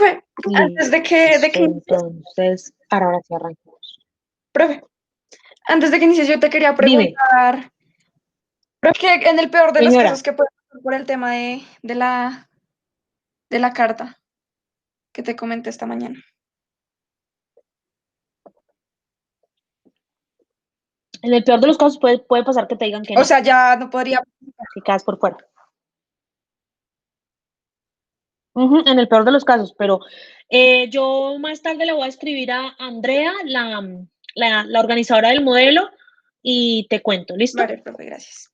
Profe, de que Listo, inicies, entonces, ahora sí arrancamos. profe, antes de que inicies, yo te quería Dime, preguntar, profe, que en el peor de los señora, casos que puede pasar por el tema de la carta que te comenté esta mañana. en el peor de los casos puede pasar que te digan que O no, sea, ya no podría. que quedas por fuera. En el peor de los casos, pero yo más tarde le voy a escribir a Andrea, la organizadora del modelo, y te cuento, ¿listo? Vale, profe, gracias.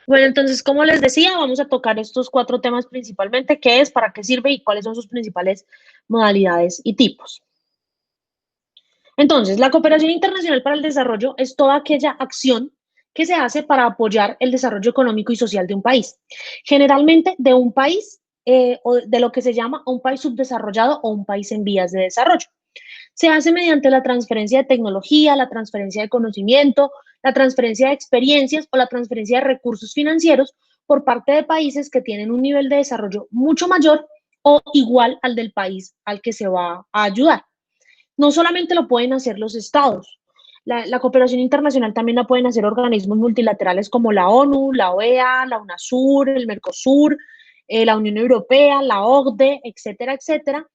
Bueno, entonces, como les decía, vamos a tocar estos 4 temas principalmente: qué es, para qué sirve y cuáles son sus principales modalidades y tipos. Entonces, la cooperación internacional para el desarrollo es toda aquella acción que se hace para apoyar el desarrollo económico y social de un país. Generalmente de un país, o de lo que se llama un país subdesarrollado o un país en vías de desarrollo. Se hace mediante la transferencia de tecnología, la transferencia de conocimiento, la transferencia de experiencias o la transferencia de recursos financieros por parte de países que tienen un nivel de desarrollo mucho mayor o igual al del país al que se va a ayudar. No solamente lo pueden hacer los estados, la cooperación internacional también la pueden hacer organismos multilaterales como la ONU, la OEA, la UNASUR, el Mercosur, la Unión Europea, la OCDE, etcétera, etcétera.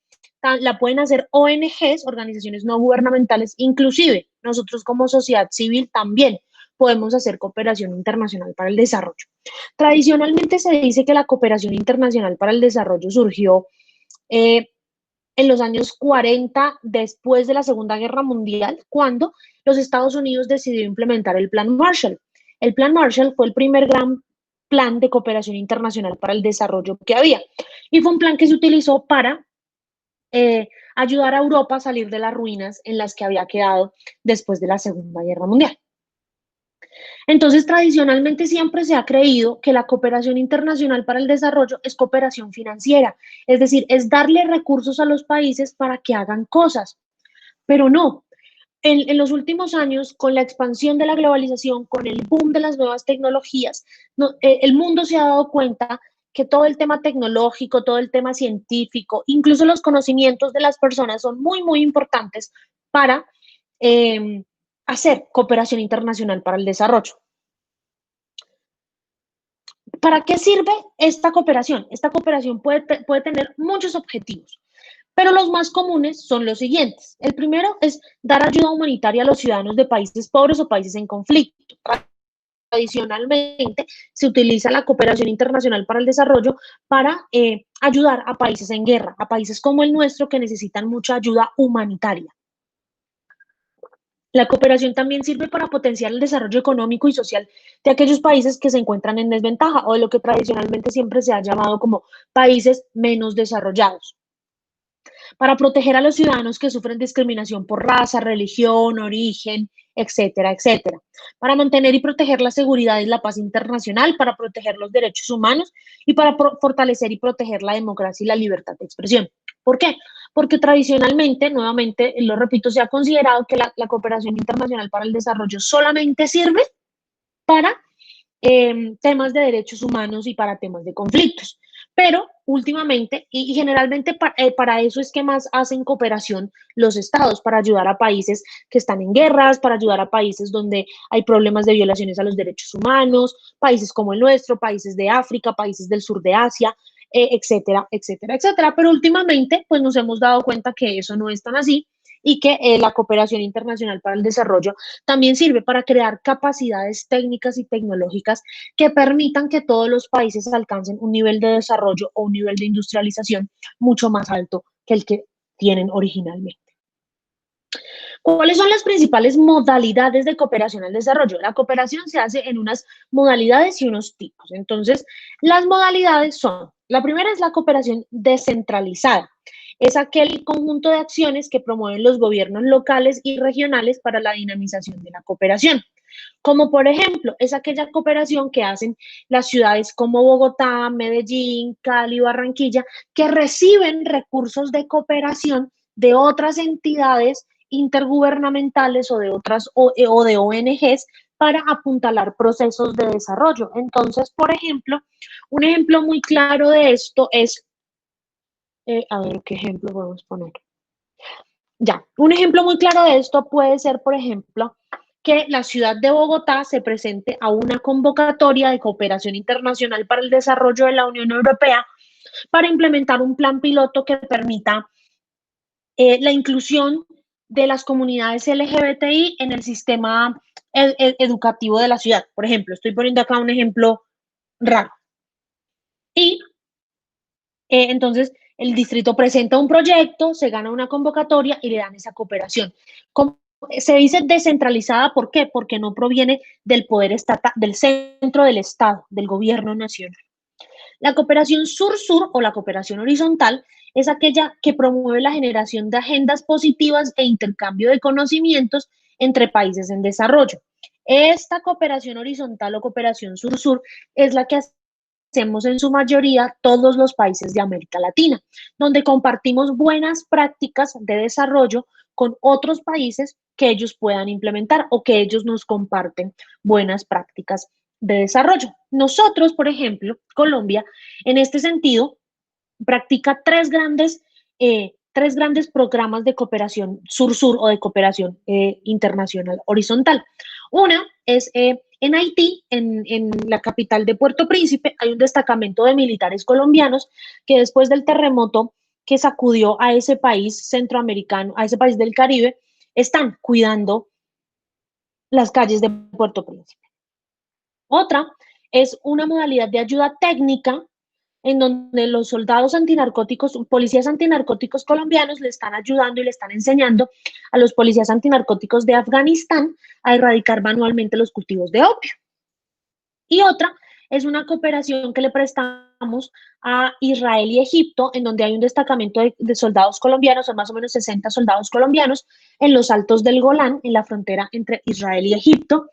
La pueden hacer ONGs, organizaciones no gubernamentales, inclusive nosotros como sociedad civil también podemos hacer cooperación internacional para el desarrollo. Tradicionalmente se dice que la cooperación internacional para el desarrollo surgió eh, en los años 40, después de la Segunda Guerra Mundial, cuando los Estados Unidos decidió implementar el Plan Marshall. El Plan Marshall fue el primer gran plan de cooperación internacional para el desarrollo que había. Y fue un plan que se utilizó para ayudar a Europa a salir de las ruinas en las que había quedado después de la Segunda Guerra Mundial. Entonces, tradicionalmente siempre se ha creído que la cooperación internacional para el desarrollo es cooperación financiera, es decir, es darle recursos a los países para que hagan cosas, pero no. En los últimos años, con la expansión de la globalización, con el boom de las nuevas tecnologías, no, el mundo se ha dado cuenta que todo el tema tecnológico, todo el tema científico, incluso los conocimientos de las personas son muy, muy importantes para eh, hacer cooperación internacional para el desarrollo. ¿Para qué sirve esta cooperación? Esta cooperación puede tener muchos objetivos, pero los más comunes son los siguientes. El primero es dar ayuda humanitaria a los ciudadanos de países pobres o países en conflicto. Tradicionalmente se utiliza la cooperación internacional para el desarrollo para ayudar a países en guerra, a países como el nuestro que necesitan mucha ayuda humanitaria. La cooperación también sirve para potenciar el desarrollo económico y social de aquellos países que se encuentran en desventaja o de lo que tradicionalmente siempre se ha llamado como países menos desarrollados. Para proteger a los ciudadanos que sufren discriminación por raza, religión, origen, etcétera, etcétera. Para mantener y proteger la seguridad y la paz internacional, para proteger los derechos humanos y para fortalecer y proteger la democracia y la libertad de expresión. ¿Por qué? Porque tradicionalmente, nuevamente, lo repito, se ha considerado que la cooperación internacional para el desarrollo solamente sirve para temas de derechos humanos y para temas de conflictos. Pero últimamente, y generalmente para eso es que más hacen cooperación los estados, para ayudar a países que están en guerras, para ayudar a países donde hay problemas de violaciones a los derechos humanos, países como el nuestro, países de África, países del sur de Asia, etcétera, etcétera, etcétera. Pero últimamente, pues nos hemos dado cuenta que eso no es tan así y que la cooperación internacional para el desarrollo también sirve para crear capacidades técnicas y tecnológicas que permitan que todos los países alcancen un nivel de desarrollo o un nivel de industrialización mucho más alto que el que tienen originalmente. ¿Cuáles son las principales modalidades de cooperación al desarrollo? La cooperación se hace en unas modalidades y unos tipos. Entonces, las modalidades son, la primera es la cooperación descentralizada. Es aquel conjunto de acciones que promueven los gobiernos locales y regionales para la dinamización de la cooperación. Como por ejemplo, es aquella cooperación que hacen las ciudades como Bogotá, Medellín, Cali, Barranquilla, que reciben recursos de cooperación de otras entidades intergubernamentales o de otras o de ONGs para apuntalar procesos de desarrollo. Entonces, por ejemplo, un ejemplo muy claro de esto es, a ver, ¿qué ejemplo podemos poner? Ya, un ejemplo muy claro de esto puede ser, por ejemplo, que la ciudad de Bogotá se presente a una convocatoria de cooperación internacional para el desarrollo de la Unión Europea para implementar un plan piloto que permita la inclusión de las comunidades LGBTI en el sistema educativo de la ciudad. Por ejemplo, estoy poniendo acá un ejemplo raro. Y entonces el distrito presenta un proyecto, se gana una convocatoria y le dan esa cooperación. Se dice descentralizada, ¿por qué? Porque no proviene del poder estatal, del centro del Estado, del gobierno nacional. La cooperación sur-sur o la cooperación horizontal es aquella que promueve la generación de agendas positivas e intercambio de conocimientos entre países en desarrollo. Esta cooperación horizontal o cooperación sur-sur es la que hacemos en su mayoría todos los países de América Latina, donde compartimos buenas prácticas de desarrollo con otros países que ellos puedan implementar o que ellos nos comparten buenas prácticas de desarrollo. Nosotros, por ejemplo, Colombia, en este sentido, practica tres grandes programas de cooperación sur-sur o de cooperación internacional horizontal. Una es en Haití, en la capital de Puerto Príncipe, hay un destacamento de militares colombianos que después del terremoto que sacudió a ese país centroamericano, a ese país del Caribe, están cuidando las calles de Puerto Príncipe. Otra es una modalidad de ayuda técnica en donde los soldados antinarcóticos, policías antinarcóticos colombianos le están ayudando y le están enseñando a los policías antinarcóticos de Afganistán a erradicar manualmente los cultivos de opio. Y otra es una cooperación que le prestamos a Israel y Egipto, en donde hay un destacamento de soldados colombianos, son más o menos 60 soldados colombianos, en los altos del Golán, en la frontera entre Israel y Egipto,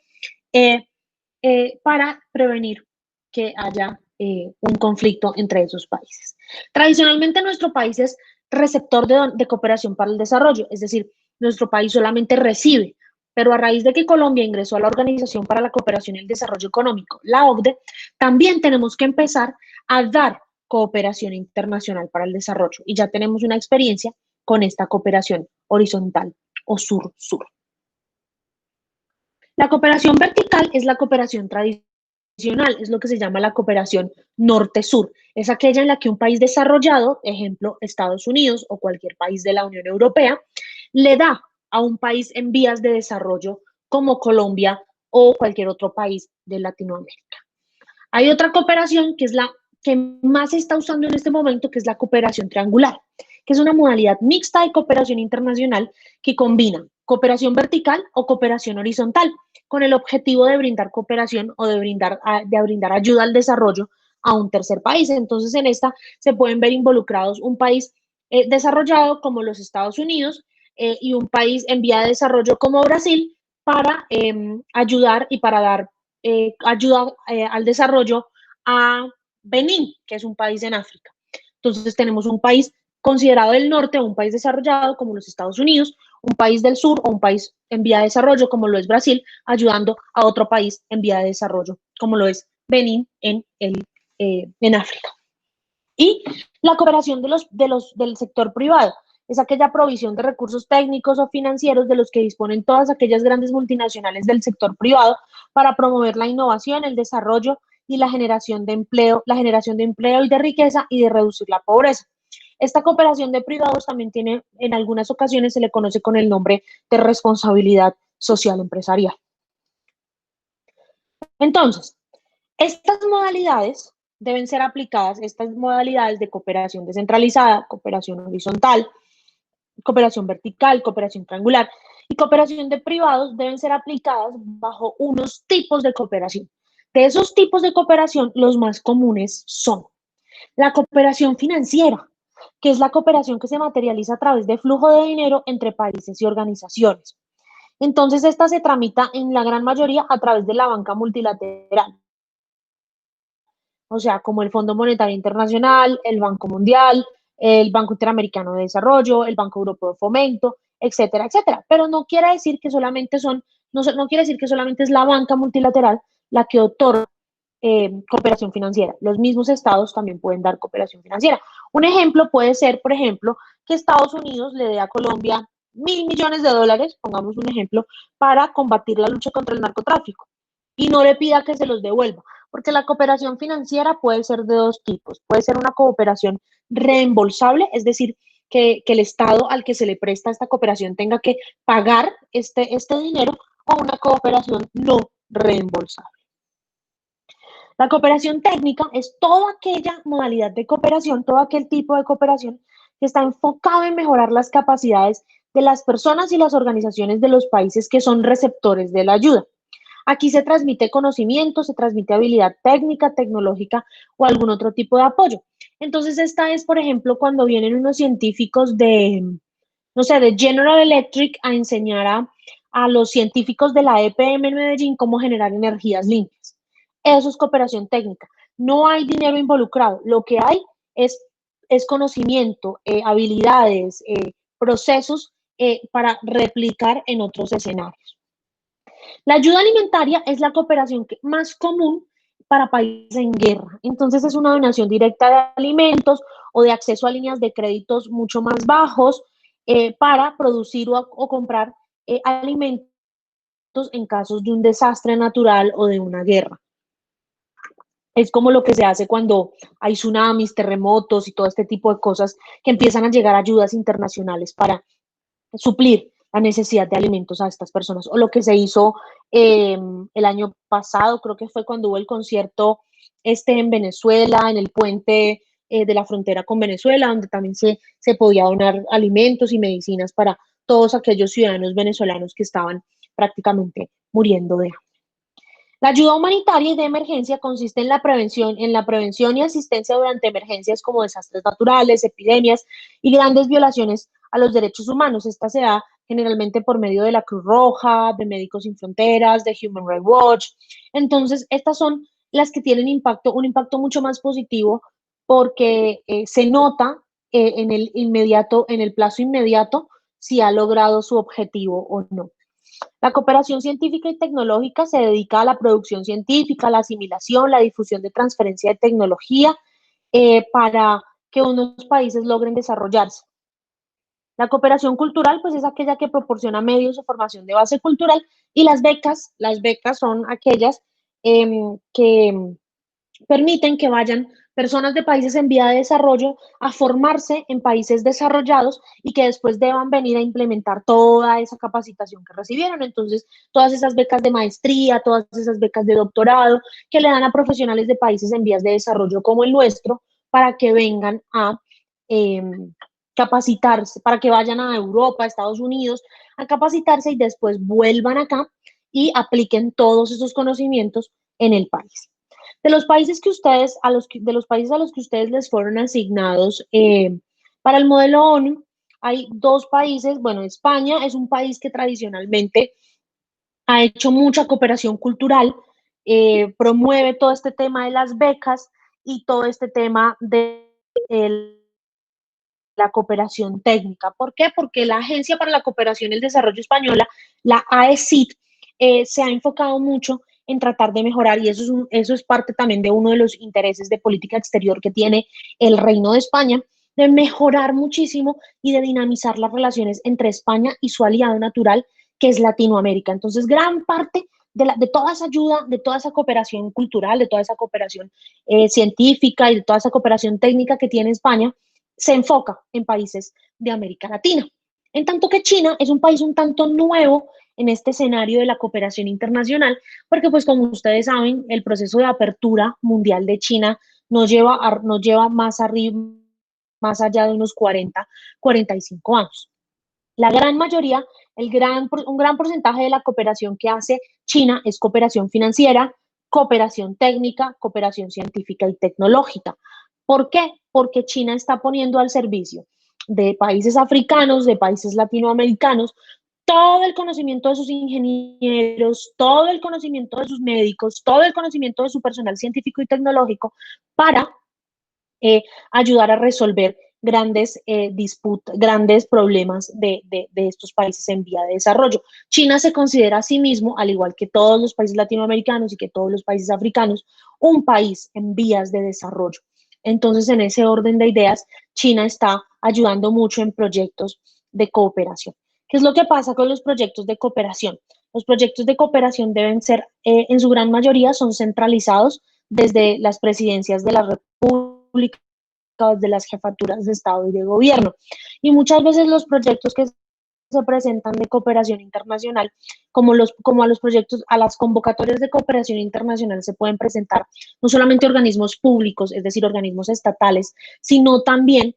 para prevenir que haya un conflicto entre esos países. Tradicionalmente nuestro país es receptor de cooperación para el desarrollo, es decir, nuestro país solamente recibe, pero a raíz de que Colombia ingresó a la Organización para la Cooperación y el Desarrollo Económico, la OCDE, también tenemos que empezar a dar cooperación internacional para el desarrollo y ya tenemos una experiencia con esta cooperación horizontal o sur-sur. La cooperación vertical es la cooperación tradicional, es lo que se llama la cooperación norte-sur. Es aquella en la que un país desarrollado, ejemplo, Estados Unidos o cualquier país de la Unión Europea, le da a un país en vías de desarrollo como Colombia o cualquier otro país de Latinoamérica. Hay otra cooperación que es la que más se está usando en este momento, que es la cooperación triangular, que es una modalidad mixta de cooperación internacional que combina cooperación vertical o cooperación horizontal, con el objetivo de brindar cooperación o de brindar ayuda al desarrollo a un tercer país. Entonces, en esta se pueden ver involucrados un país desarrollado como los Estados Unidos y un país en vía de desarrollo como Brasil para ayudar y para dar ayuda al desarrollo a Benín, que es un país en África. Entonces tenemos un país considerado del norte, un país desarrollado como los Estados Unidos, un país del sur o un país en vía de desarrollo como lo es Brasil, ayudando a otro país en vía de desarrollo como lo es Benín en África. Y la cooperación del sector privado es aquella provisión de recursos técnicos o financieros de los que disponen todas aquellas grandes multinacionales del sector privado para promover la innovación, el desarrollo y la generación de empleo y de riqueza y de reducir la pobreza. Esta cooperación de privados también tiene, en algunas ocasiones se le conoce con el nombre de responsabilidad social empresarial. Entonces, estas modalidades deben ser aplicadas, estas modalidades de cooperación descentralizada, cooperación horizontal, cooperación vertical, cooperación triangular y cooperación de privados deben ser aplicadas bajo unos tipos de cooperación. De esos tipos de cooperación, los más comunes son la cooperación financiera, que es la cooperación que se materializa a través de flujo de dinero entre países y organizaciones. Entonces, esta se tramita en la gran mayoría a través de la banca multilateral, o sea, como el Fondo Monetario Internacional, el Banco Mundial, el Banco Interamericano de Desarrollo, el Banco Europeo de Fomento, etcétera, etcétera. Pero no quiere decir que solamente son no quiere decir que solamente es la banca multilateral la que otorga cooperación financiera. Los mismos estados también pueden dar cooperación financiera. Un ejemplo puede ser, por ejemplo, que Estados Unidos le dé a Colombia 1.000 millones de dólares, pongamos un ejemplo, para combatir la lucha contra el narcotráfico y no le pida que se los devuelva, porque la cooperación financiera puede ser de dos tipos. Puede ser una cooperación reembolsable, es decir, que el Estado al que se le presta esta cooperación tenga que pagar este dinero, o una cooperación no reembolsable. La cooperación técnica es toda aquella modalidad de cooperación, todo aquel tipo de cooperación que está enfocado en mejorar las capacidades de las personas y las organizaciones de los países que son receptores de la ayuda. Aquí se transmite conocimiento, se transmite habilidad técnica, tecnológica o algún otro tipo de apoyo. Entonces, esta es, por ejemplo, cuando vienen unos científicos de, no sé, de General Electric a enseñar a los científicos de la EPM en Medellín cómo generar energías limpias. Eso es cooperación técnica. No hay dinero involucrado. Lo que hay es conocimiento, habilidades, procesos para replicar en otros escenarios. La ayuda alimentaria es la cooperación más común para países en guerra. Entonces es una donación directa de alimentos o de acceso a líneas de créditos mucho más bajos para producir o comprar alimentos en casos de un desastre natural o de una guerra. Es como lo que se hace cuando hay tsunamis, terremotos y todo este tipo de cosas, que empiezan a llegar ayudas internacionales para suplir la necesidad de alimentos a estas personas. O lo que se hizo el año pasado, creo que fue cuando hubo el concierto en Venezuela, en el puente de la frontera con Venezuela, donde también se podía donar alimentos y medicinas para todos aquellos ciudadanos venezolanos que estaban prácticamente muriendo de hambre. La ayuda humanitaria y de emergencia consiste en la prevención y asistencia durante emergencias como desastres naturales, epidemias y grandes violaciones a los derechos humanos. Esta se da generalmente por medio de la Cruz Roja, de Médicos Sin Fronteras, de Human Rights Watch. Entonces, estas son las que tienen un impacto mucho más positivo, porque se nota en el plazo inmediato, si ha logrado su objetivo o no. La cooperación científica y tecnológica se dedica a la producción científica, la asimilación, la difusión de transferencia de tecnología para que unos países logren desarrollarse. La cooperación cultural, pues, es aquella que proporciona medios o formación de base cultural, y las becas son aquellas que permiten que vayan personas de países en vía de desarrollo a formarse en países desarrollados y que después deban venir a implementar toda esa capacitación que recibieron. Entonces, todas esas becas de maestría, todas esas becas de doctorado que le dan a profesionales de países en vías de desarrollo como el nuestro, para que vengan a eh, capacitarse, para que vayan a Europa, a Estados Unidos, a capacitarse y después vuelvan acá y apliquen todos esos conocimientos en el país. De los países de los países a los que ustedes les fueron asignados para el modelo ONU, hay dos países. Bueno, España es un país que tradicionalmente ha hecho mucha cooperación cultural, promueve todo este tema de las becas y todo este tema de la cooperación técnica. ¿Por qué? Porque la Agencia para la Cooperación y el Desarrollo Española, la AECID, se ha enfocado mucho en tratar de mejorar, y eso es parte también de uno de los intereses de política exterior que tiene el Reino de España, de mejorar muchísimo y de dinamizar las relaciones entre España y su aliado natural, que es Latinoamérica. Entonces, gran parte de toda esa ayuda, de toda esa cooperación cultural, de toda esa cooperación científica y de toda esa cooperación técnica que tiene España, se enfoca en países de América Latina. En tanto que China es un país un tanto nuevo en este escenario de la cooperación internacional, porque, pues, como ustedes saben, el proceso de apertura mundial de China nos lleva más arriba, más allá de unos 45 años. La gran mayoría, un gran porcentaje de la cooperación que hace China es cooperación financiera, cooperación técnica, cooperación científica y tecnológica. ¿Por qué? Porque China está poniendo al servicio de países africanos, de países latinoamericanos, todo el conocimiento de sus ingenieros, todo el conocimiento de sus médicos, todo el conocimiento de su personal científico y tecnológico, para ayudar a resolver grandes disputas, grandes problemas de estos países en vía de desarrollo. China se considera a sí mismo, al igual que todos los países latinoamericanos y que todos los países africanos, un país en vías de desarrollo. Entonces, en ese orden de ideas, China está ayudando mucho en proyectos de cooperación. ¿Qué es lo que pasa con los proyectos de cooperación? Los proyectos de cooperación deben ser, en su gran mayoría, son centralizados desde las presidencias de la República, desde las jefaturas de Estado y de gobierno. Y muchas veces los proyectos que se presentan de cooperación internacional, como a los proyectos, a las convocatorias de cooperación internacional se pueden presentar no solamente organismos públicos, es decir, organismos estatales, sino también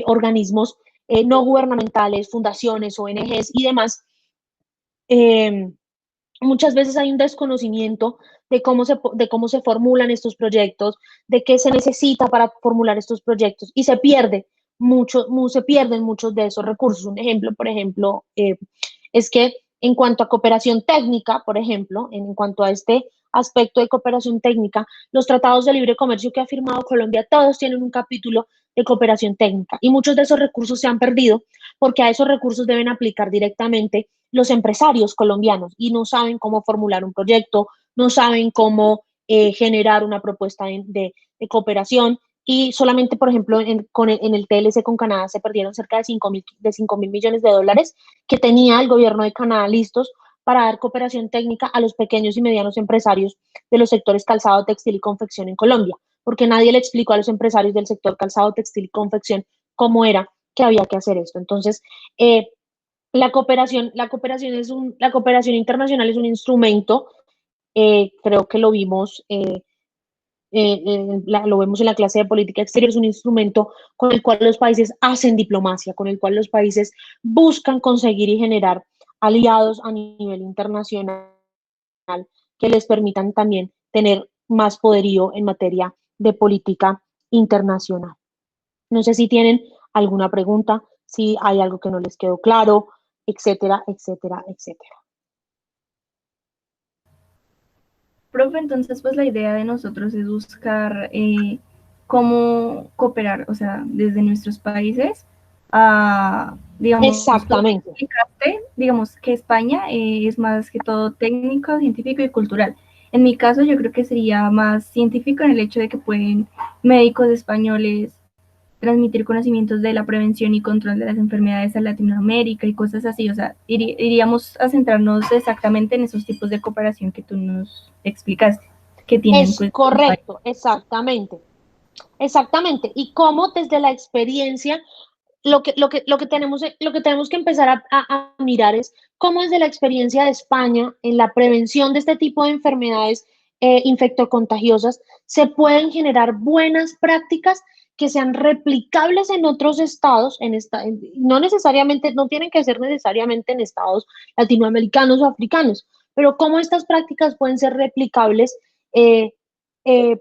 organismos no gubernamentales, fundaciones, ONGs y demás. Eh, Muchas veces hay un desconocimiento de cómo se formulan estos proyectos, de qué se necesita para formular estos proyectos y se pierden muchos de esos recursos. Un ejemplo, por ejemplo, es que en cuanto a cooperación técnica, por ejemplo, en cuanto a este aspecto de cooperación técnica, los tratados de libre comercio que ha firmado Colombia, todos tienen un capítulo de cooperación técnica y muchos de esos recursos se han perdido porque a esos recursos deben aplicar directamente los empresarios colombianos y no saben cómo formular un proyecto, no saben cómo generar una propuesta de cooperación y solamente, por ejemplo, en el TLC con Canadá se perdieron cerca de 5.000 millones de dólares que tenía el gobierno de Canadá listos para dar cooperación técnica a los pequeños y medianos empresarios de los sectores calzado, textil y confección en Colombia, porque nadie le explicó a los empresarios del sector calzado, textil y confección cómo era que había que hacer esto. Entonces, la cooperación internacional es un instrumento, creo que lo vimos, lo vemos en la clase de política exterior, es un instrumento con el cual los países hacen diplomacia, con el cual los países buscan conseguir y generar aliados a nivel internacional que les permitan también tener más poderío en materia de política internacional. No sé si tienen alguna pregunta, si hay algo que no les quedó claro, etcétera, etcétera, etcétera. Profe, entonces pues la idea de nosotros es buscar cómo cooperar, o sea, desde nuestros países a, digamos, tú Exactamente. explicaste, digamos, que España es más que todo técnico, científico y cultural. En mi caso yo creo que sería más científico en el hecho de que pueden médicos españoles transmitir conocimientos de la prevención y control de las enfermedades a Latinoamérica y cosas así. O sea, iríamos a centrarnos exactamente en esos tipos de cooperación que tú nos explicaste, que tienen Es pues los países. correcto, exactamente. Exactamente. Y cómo desde la experiencia, lo que tenemos que empezar a mirar es cómo desde la experiencia de España en la prevención de este tipo de enfermedades infectocontagiosas se pueden generar buenas prácticas que sean replicables en otros estados, no necesariamente, no tienen que ser necesariamente en estados latinoamericanos o africanos, pero cómo estas prácticas pueden ser replicables eh,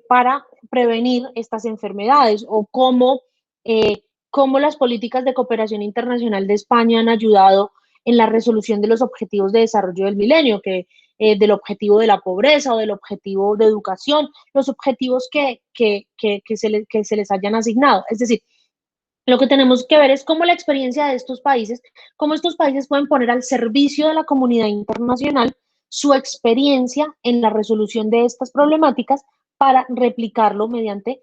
para prevenir estas enfermedades o cómo las políticas de cooperación internacional de España han ayudado en la resolución de los objetivos de desarrollo del milenio, del objetivo de la pobreza o del objetivo de educación, los objetivos que se les hayan asignado. Es decir, lo que tenemos que ver es cómo la experiencia de estos países, cómo estos países pueden poner al servicio de la comunidad internacional su experiencia en la resolución de estas problemáticas para replicarlo mediante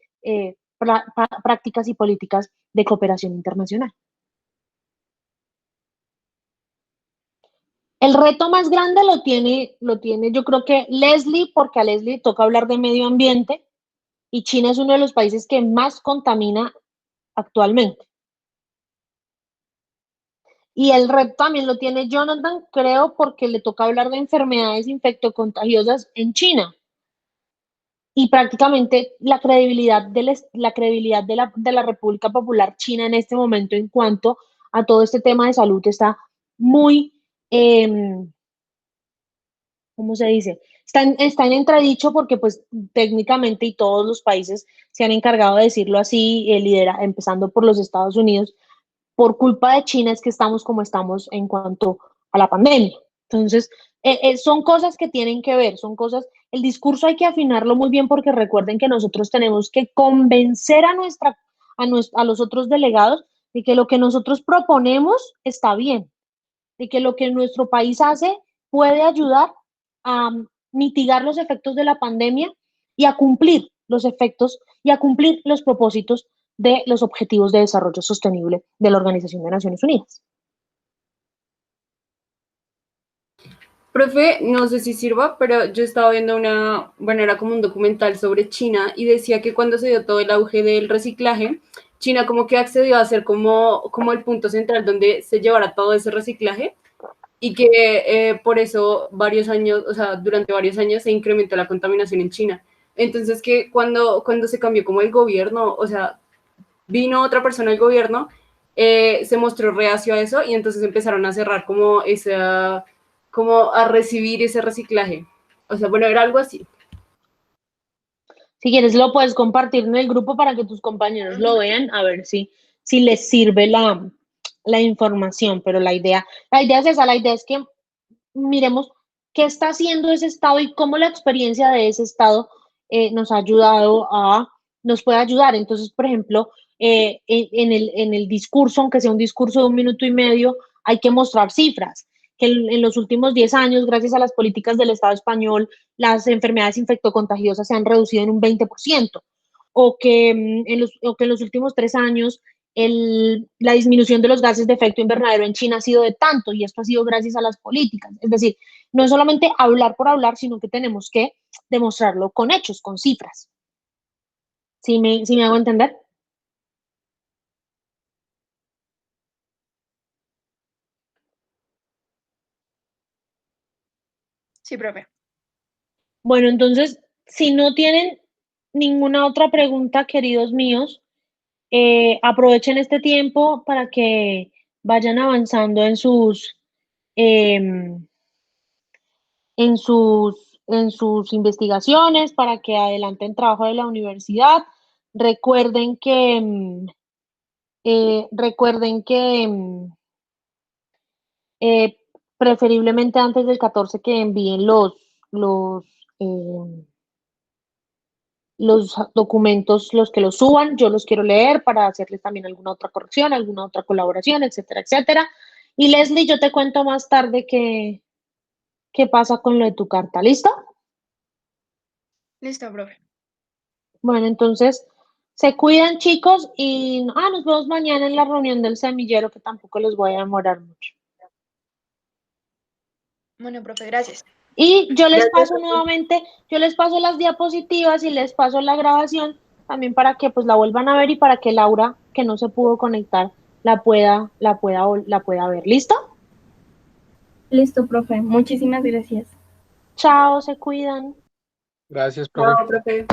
prácticas y políticas de cooperación internacional. El reto más grande lo tiene, yo creo que Leslie, porque a Leslie toca hablar de medio ambiente y China es uno de los países que más contamina actualmente. Y el reto también lo tiene Jonathan, creo, porque le toca hablar de enfermedades infectocontagiosas en China. Y prácticamente la credibilidad de la República Popular China en este momento en cuanto a todo este tema de salud está muy, ¿cómo se dice? Está en entredicho porque pues técnicamente y todos los países se han encargado de decirlo así, empezando por los Estados Unidos, por culpa de China es que estamos como estamos en cuanto a la pandemia. Entonces, son cosas que tienen que ver, son cosas, el discurso hay que afinarlo muy bien porque recuerden que nosotros tenemos que convencer a los otros delegados de que lo que nosotros proponemos está bien, de que lo que nuestro país hace puede ayudar a mitigar los efectos de la pandemia y a cumplir los efectos y a cumplir los propósitos de los Objetivos de Desarrollo Sostenible de la Organización de Naciones Unidas. Profe, no sé si sirva, pero yo estaba viendo era como un documental sobre China y decía que cuando se dio todo el auge del reciclaje, China como que accedió a ser como el punto central donde se llevara todo ese reciclaje y que por eso durante varios años se incrementó la contaminación en China. Entonces que cuando se cambió como el gobierno, o sea, vino otra persona al gobierno, se mostró reacio a eso y entonces empezaron a cerrar como a recibir ese reciclaje. O sea, bueno, era algo así. Si quieres, lo puedes compartir en el grupo para que tus compañeros lo vean, a ver si les sirve la información, pero la idea es esa, la idea es que miremos qué está haciendo ese Estado y cómo la experiencia de ese Estado nos puede ayudar. Entonces, por ejemplo, en el discurso, aunque sea un discurso de 1 minuto y medio, hay que mostrar cifras, que en los últimos 10 años, gracias a las políticas del Estado español, las enfermedades infectocontagiosas se han reducido en un 20%, o que en los últimos 3 años la disminución de los gases de efecto invernadero en China ha sido de tanto, y esto ha sido gracias a las políticas. Es decir, no es solamente hablar por hablar, sino que tenemos que demostrarlo con hechos, con cifras. ¿Sí me hago entender? Sí, profe. Bueno, entonces, si no tienen ninguna otra pregunta, queridos míos, aprovechen este tiempo para que vayan avanzando em, en sus investigaciones, para que adelanten trabajo de la universidad. Recuerden que, eh, preferiblemente antes del 14 que envíen los, eh, los documentos, los que los suban, yo los quiero leer para hacerles también alguna otra corrección, alguna otra colaboración, etcétera, etcétera. Y Leslie, yo te cuento más tarde qué pasa con lo de tu carta. ¿Listo? Listo, profe. Bueno, entonces se cuidan, chicos, y nos vemos mañana en la reunión del semillero, que tampoco les voy a demorar mucho. Bueno, profe, gracias. Y yo les Gracias. paso nuevamente, yo les paso las diapositivas y les paso la grabación también para que pues la vuelvan a ver y para que Laura, que no se pudo conectar, la pueda ver. ¿Listo? Listo, profe. Muchísimas gracias. Chao, se cuidan. Gracias, profe. Chao, profe.